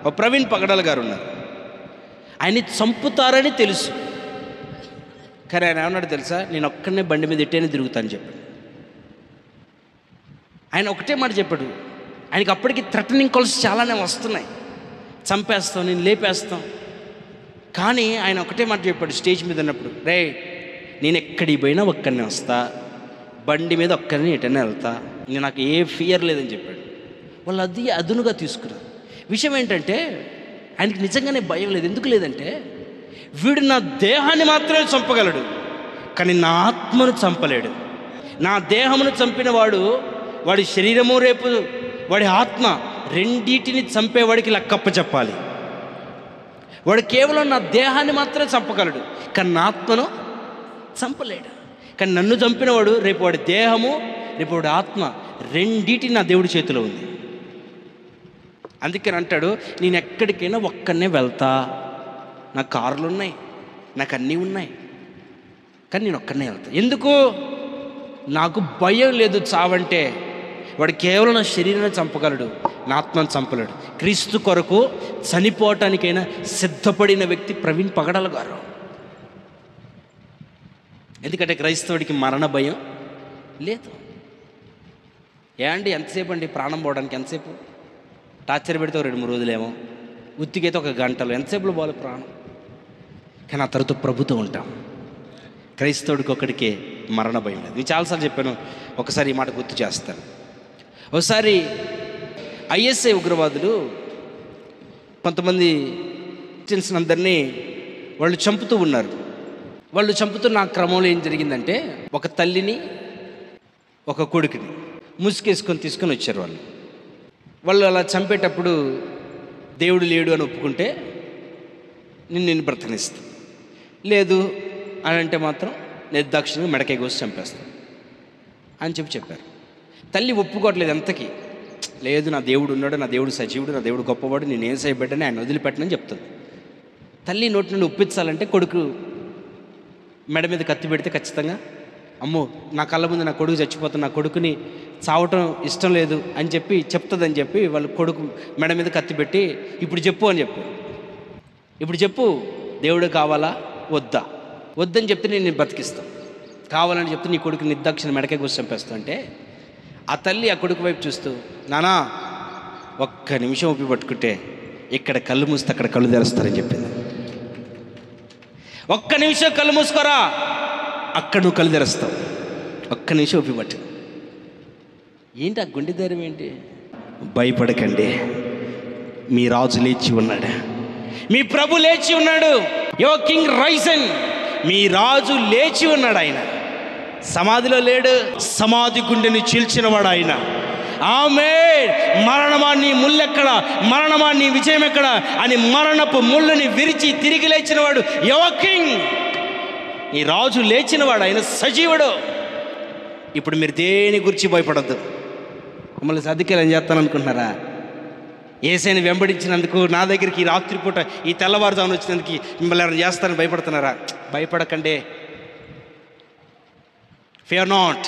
ఒక ప్రవీణ్ పగడాల గారు ఉన్నారు. ఆయన్ని చంపుతారని తెలుసు, కానీ ఆయన ఏమన్నాడు తెలుసా? నేను ఒక్కడనే బండి మీద ఎట్టేనే తిరుగుతాను చెప్పాడు. ఆయన ఒకటే మాట చెప్పాడు. ఆయనకి అప్పటికి థ్రెటనింగ్ కాల్స్ చాలానే వస్తున్నాయి, చంపేస్తాం, నేను లేపేస్తాం. కానీ ఆయన ఒకటే మాట చెప్పాడు స్టేజ్ మీద ఉన్నప్పుడు, రే నేను ఎక్కడికి పోయినా ఒక్కడనే వస్తా, బండి మీద ఒక్కరిని ఎటైనా వెళ్తా, నేను నాకు ఏ ఫియర్ లేదని చెప్పాడు. వాళ్ళు అది అదునుగా తీసుకున్నారు. విషయం ఏంటంటే ఆయనకి నిజంగానే భయం లేదు. ఎందుకు లేదంటే, వీడు నా దేహాన్ని మాత్రమే చంపగలడు, కానీ నా ఆత్మను చంపలేడు. నా దేహమును చంపిన వాడి శరీరము రేపు వాడి ఆత్మ రెండింటిని చంపేవాడికి లెక్కప్ప చెప్పాలి. వాడు కేవలం నా దేహాన్ని మాత్రమే చంపగలడు, కానీ నా ఆత్మను చంపలేడు. కానీ నన్ను చంపినవాడు రేపు వాడి దేహము, రేపు వాడి ఆత్మ రెండింటిని నా దేవుడి చేతిలో ఉంది. అందుకని అంటాడు, నేను ఎక్కడికైనా ఒక్కనే వెళ్తా, నాకు కార్లు ఉన్నాయి, నాకు అన్నీ ఉన్నాయి, కానీ నేను ఒక్కనే వెళ్తా. ఎందుకు? నాకు భయం లేదు చావంటే. వాడు కేవలం నా శరీరాన్ని చంపగలడు, నా ఆత్మను చంపలేడు. క్రీస్తు కొరకు చనిపోవటానికైనా సిద్ధపడిన వ్యక్తి ప్రవీణ్ పగడాల గారు. ఎందుకంటే క్రైస్తవుడికి మరణ భయం లేదు. ఎంతసేపు అండి ప్రాణం పోవడానికి? ఎంతసేపు? టార్చర్ పెడితే 2-3 రోజులేమో, ఉత్తికైతే 1 గంటలో, ఎంతసేపులో పోవాలి ప్రాణం. కానీ ఆ తర్వాత ప్రభుతో ఉంటాం. క్రైస్తవుడికి ఒక్కడికే మరణ భయం లేదు. నేను చాలాసార్లు చెప్పాను, ఒకసారి ఈ మాట గుర్తు చేస్తాను. ఒకసారి ఐఎస్ఐ ఉగ్రవాదులు కొంతమంది క్రిస్టియన్స్ అందరినీ వాళ్ళు చంపుతూ ఉన్నారు. వాళ్ళు చంపుతున్న ఆ క్రమంలో ఏం జరిగిందంటే, ఒక తల్లిని ఒక కొడుకుని ముసుగేసుకొని తీసుకొని వచ్చారు. వాళ్ళు అలా చంపేటప్పుడు దేవుడు లేడు అని ఒప్పుకుంటే నేను బ్రతకనిస్తాను, లేదు అని అంటే మాత్రం నిర్దాక్షిణ్యంగా మెడకాయ కోసి చంపేస్తాను అని చెప్పారు. తల్లి ఒప్పుకోవట్లేదు ఎంతకీ. లేదు, నా దేవుడు ఉన్నాడు, నా దేవుడు సజీవుడు, నా దేవుడు గొప్పవాడు, నేను ఏం చేయబడ్డాని ఆయన వదిలిపెట్టనని చెప్తుంది. తల్లి నోటి నుండి ఒప్పించాలంటే కొడుకు మెడ మీద కత్తి పెడితే ఖచ్చితంగా, అమ్మో నా కళ్ళ ముందు నా కొడుకు చచ్చిపోతాను, నా కొడుకుని చావటం ఇష్టం లేదు అని చెప్పి చెప్తుందని చెప్పి వాళ్ళు కొడుకు మెడ మీద కత్తి పెట్టి, ఇప్పుడు చెప్పు అని చెప్పు, ఇప్పుడు చెప్పు దేవుడు కావాలా వద్దా? వద్దని చెప్తే నేను బతికిస్తాను, కావాలని చెప్తే నీ కొడుకు నిర్దాక్షిణ మెడకే కోసి చంపేస్తా అంటే, ఆ తల్లి ఆ కొడుకు వైపు చూస్తూ, నానా ఒక్క నిమిషం ఊపి పట్టుకుంటే ఇక్కడ కళ్ళు మూస్తే అక్కడ కళ్ళు తెరుస్తారని చెప్పింది. ఒక్క నిమిషం కళ్ళు మూసుకోరా, అక్కడ నువ్వు కళ్ళు తెరుస్తావు, ఒక్క నిమిషం ఊపి పట్టు. ఏంటి ఆ గుండె ధైర్యం ఏంటి? భయపడకండి, మీ రాజు లేచి ఉన్నాడు, మీ ప్రభు లేచి ఉన్నాడు. యువర్ కింగ్ రైజన్, మీ రాజు లేచి ఉన్నాడు. ఆయన సమాధిలో లేడు, సమాధి గుండెని చీల్చినవాడు ఆయన. ఆమేన్. మరణమా నీ ముల్లెక్కడ, మరణమా నీ విజయం ఎక్కడ అని మరణపు ముళ్ళని విరిచి తిరిగి లేచినవాడు యువర్ కింగ్. ఈ రాజు లేచినవాడు, ఆయన సజీవుడు. ఇప్పుడు మీరు దేని గురించి భయపడద్దు. మమ్మల్ని సర్దికేలని చేస్తాను అనుకుంటున్నారా? యేసయ్యని వెంబడించినందుకు, నా దగ్గరికి ఈ రాత్రిపూట ఈ తెల్లవారుజామున వచ్చినందుకు మిమ్మల్ని ఎవరైనా చేస్తారని భయపడుతున్నారా? భయపడకండి. Fear not.